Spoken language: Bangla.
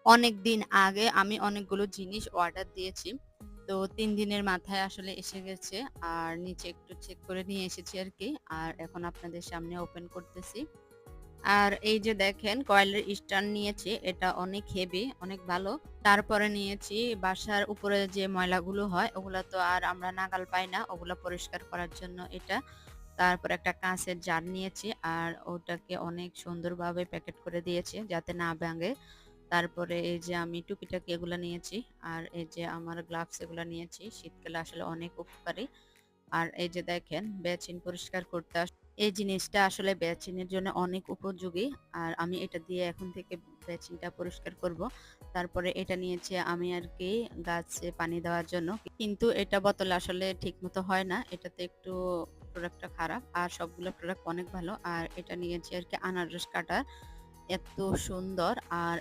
অনেকদিন আগে আমি অনেকগুলো জিনিস অর্ডার দিয়েছি। তো ৩ দিনের মাথায় আসলে এসে গেছে। আর নিচে একটু চেক করে নিয়ে এসেছি আরকি। আর এখন আপনাদের সামনে ওপেন করতেছি। আর এই যে দেখেন কয়েলের স্ট্যান্ড নিয়েছি। এটা অনেক হেভি, অনেক ভালো। তারপরে নিয়েছি বাসার উপরে যে ময়লাগুলো হয় ওগুলা তো আর আমরা নাগাল পাই না। ওগুলা পরিষ্কার করার জন্য এটা। তারপরে একটা কাঁচের জার নিয়েছি। আর ওটাকে অনেক সুন্দরভাবে প্যাকেট করে দিয়েছি যাতে না ভাঙে। তারপরে এই যে আমি টুকিটাকি এগুলা নিয়েছি। আর এই যে আমার গ্লাভস এগুলা নিয়েছি। শীতকালে আসলে অনেক উপকারী। আর এই যে দেখেন বেসিন পরিষ্কার করতে এই জিনিসটা আসলে বেসিনের জন্য অনেক উপযোগী। আর আমি এটা দিয়ে এখন থেকে বেসিনটা পরিষ্কার করব। তারপরে এটা নিয়েছি আমি আরকি গাছে পানি দেওয়ার জন্য। কিন্তু এটা বোতলে আসলে ঠিকমতো হয় না। এটাতে একটু প্রোডাক্টটা খারাপ। আর সবগুলো প্রোডাক্ট অনেক ভালো। আর এটা নিয়েছি আরকি আনারস কাটা। এত সুন্দর আর